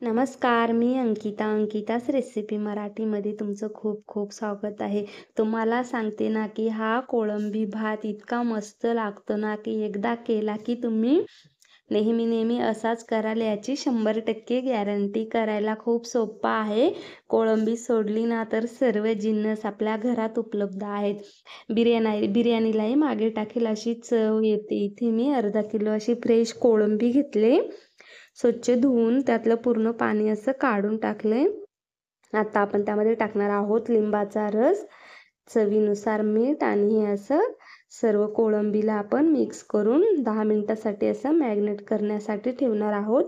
नमस्कार, मी अंकिताच रेसिपी मराठीमध्ये तुमचं खूप खूप स्वागत आहे. तुम्हाला सांगते ना, की हा कोळंबी भात इतका मस्त लागतो ना, की एकदा केला की तुम्ही नेहमी असाच कराल याची 100% गॅरंटी. करायला खूप सोपा आहे. कोळंबी सोडली ना, तर सर्व जिन्नस आपल्या घरात उपलब्ध आहेत. बिर्याणीलाही मागे टाकेल अशी चव येते. इथे मी अर्धा किलो अशी फ्रेश कोळंबी घेतले. स्वच्छ धुवून त्यातलं पूर्ण पाणी असं काढून टाकलंय. आता आपण त्यामध्ये टाकणार आहोत लिंबाचा रस, चवीनुसार मीठ आणि हे असं सर्व कोळंबीला आपण मिक्स करून 10 मिनिटासाठी असं मॅरिनेट करण्यासाठी ठेवणार आहोत.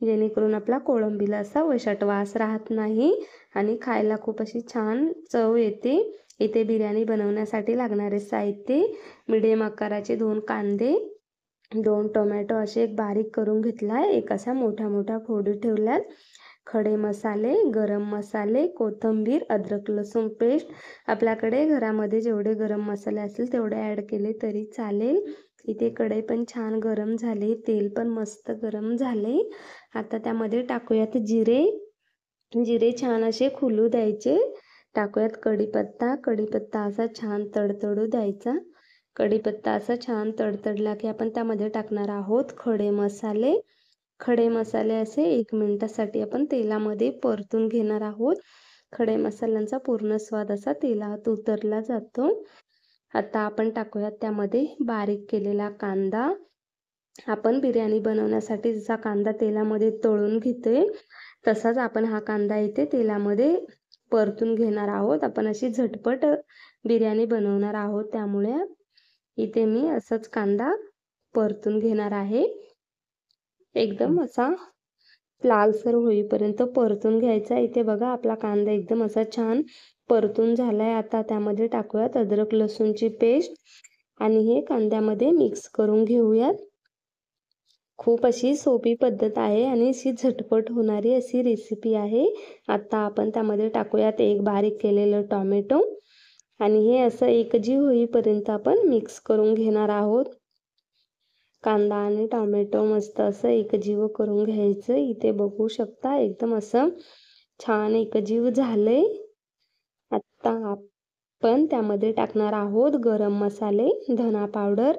जेणेकरून आपला कोळंबीला असा वशट वास राहत नाही आणि खायला खूप अशी छान चव येते. इथे बिर्याणी बनवण्यासाठी लागणारे साहित्य: मिडियम आकाराचे 2 कांदे, 2 टोमॅटो असे एक बारीक करून घेतलाय, एक असा मोठ्या फोडी ठेवल्यात, खडे मसाले, गरम मसाले, कोथिंबीर, अद्रक लसूण पेस्ट. आपल्याकडे घरामध्ये जेवढे गरम मसाले असतील तेवढे ॲड केले तरी चालेल. इथे कढई पण छान गरम झाली, तेल पण मस्त गरम झाले. आता त्यामध्ये टाकूयात जिरे छान असे फुलू द्यायचे. टाकूयात कढीपत्ता असा छान तडतडू द्यायचा. कढीपत्ता असा छान तडतडला की आपण त्यामध्ये टाकणार आहोत खडे मसाले असे 1 मिनिटासाठी आपण तेलामध्ये परतून घेणार आहोत. खडे मसाल्यांचा पूर्ण स्वाद असा तेलात उतरला जातो. आता आपण टाकूयात त्यामध्ये बारीक केलेला कांदा. आपण बिर्याणी बनवण्यासाठी जसा कांदा तेलामध्ये तळून घेतोय तसाच आपण हा कांदा इथे तेलामध्ये परतून घेणार आहोत. आपण अशी झटपट बिर्याणी बनवणार आहोत, त्यामुळे इथे मी असंच कांदा परतून घेणार आहे. एकदम असा लालसर होईपर्यंत परतून घ्यायचा. इथे बघा आपला कांदा एकदम असा छान परतून झालाय. आता त्यामध्ये टाकूयात अद्रक लसूणची पेस्ट आणि हे कांद्यामध्ये मिक्स करून घेऊयात. खूप अशी सोपी पद्धत आहे आणि अशी झटपट होणारी अशी रेसिपी आहे. आता आपण त्यामध्ये टाकूयात एक बारीक केलेलं टोमॅटो आणि हे असं एकजीव होईपर्यंत आपण मिक्स करून घेणार आहोत. कांदा आणि टोमॅटो मस्त असं एकजीव करून घ्यायचं. इथे बघू शकता एकदम असं छान एकजीव झालंय. आता आपण त्यामध्ये टाकणार आहोत गरम मसाले, धना पावडर,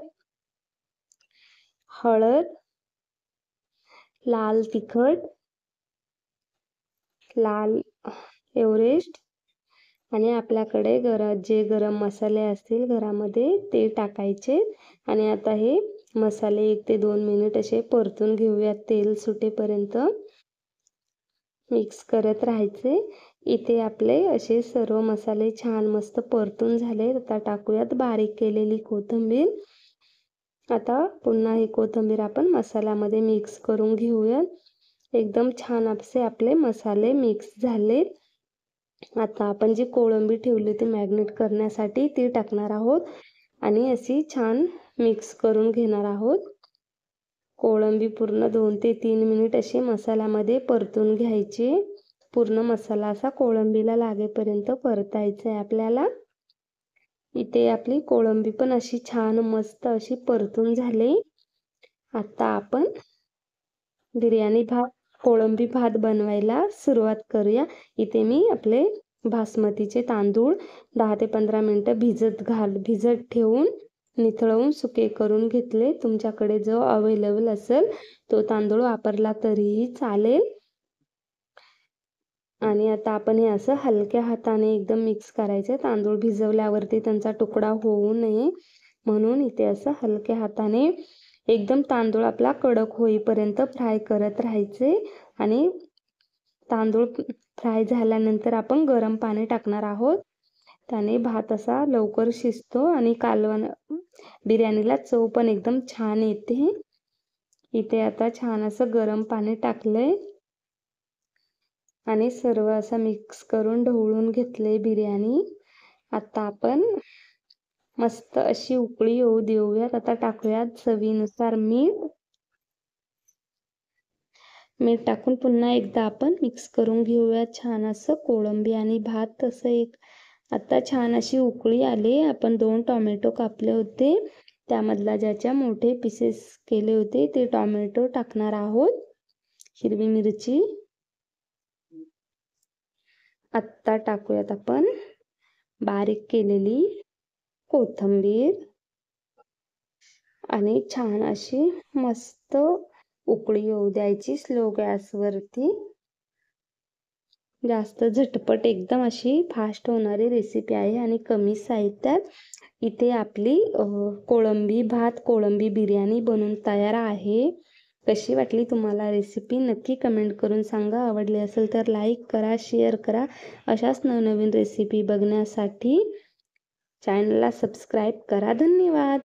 हळद, लाल तिखट, लाल एव्हरेस्ट आणि आपल्याकडे जे गरम मसाले असतील घरामध्ये ते टाकायचे. आणि आता हे मसाले 1 ते 2 मिनिट असे परतून घेऊयात. तेल सुटेपर्यंत मिक्स करत राहायचे. इथे आपले असे सर्व मसाले छान मस्त परतून झाले. आता टाकूयात बारीक केलेली कोथिंबीर. आता पुन्हा ही कोथिंबीर आपण मसाल्यामध्ये मिक्स करून घेऊयात. एकदम छान असे आपले मसाले मिक्स झालेत. आता आपण जी कोळंबी ठेवली होती मॅरिनेट करण्यासाठी ती टाकणार आहोत आणि अशी छान मिक्स करून घेणार आहोत. कोळंबी पूर्ण 2 ते 3 मिनिट अशी मसाल्यामध्ये परतून घ्यायची. पूर्ण मसाला असा कोळंबीला लागेपर्यंत परतायचा आहे आपल्याला. इथे आपली कोळंबी पण अशी छान मस्त अशी परतून झाली. आता आपण कोळंबी भात बनवायला सुरुवात करूया. इथे मी आपले बासमतीचे तांदूळ 10 ते 15 मिनिटं भिजत ठेवून निथळवून सुके करून घेतले. तुमच्याकडे जो अवेलेबल असेल तो तांदूळ वापरला तरीही चालेल. आणि आता आपण हे असं हलक्या हाताने एकदम मिक्स करायचे. तांदूळ भिजवल्यावरती त्यांचा तुकडा होऊ नये म्हणून इथे असं हलक्या हाताने एकदम तांदूळ आपला कडक होईपर्यंत फ्राय करत राहायचे. आणि तांदूळ फ्राय झाल्यानंतर आपण गरम पाणी टाकणार आहोत. त्याने भात असा लवकर शिजतो आणि बिर्याणीला चव पण एकदम छान येते. इथे आता छान असं गरम पाणी टाकलंय आणि सर्व असं मिक्स करून ढवळून घेतले बिर्याणी. आता आपण मस्त अशी उकळी येऊ देऊयात. आता टाकूयात चवीनुसार मीठ टाकून पुन्हा एकदा आपण मिक्स करून घेऊयात. छान असं कोळंबी आणि भात असं आता छान अशी उकळी आली. आपण 2 टोमॅटो कापले होते त्यामधला ज्याच्या मोठे पीसेस केले होते ते टोमॅटो टाकणार आहोत. हिरवी मिरची आत्ता टाकूयात आपण बारीक केलेली कोथिंबीर आणि छान अशी मस्त उकळी येऊ द्यायची स्लो गॅसवरती. जास्त झटपट एकदम अशी फास्ट होणारी रेसिपी आहे आणि कमी साहित्यात इथे आपली कोळंबी भात कोळंबी बिर्याणी बनून तयार आहे. कशी वाटली तुम्हाला रेसिपी नक्की कमेंट करून सांगा. आवडली असेल तर लाईक करा, शेअर करा. अशाच नवनवीन रेसिपी बघण्यासाठी चॅनलला सबस्क्राईब करा. धन्यवाद.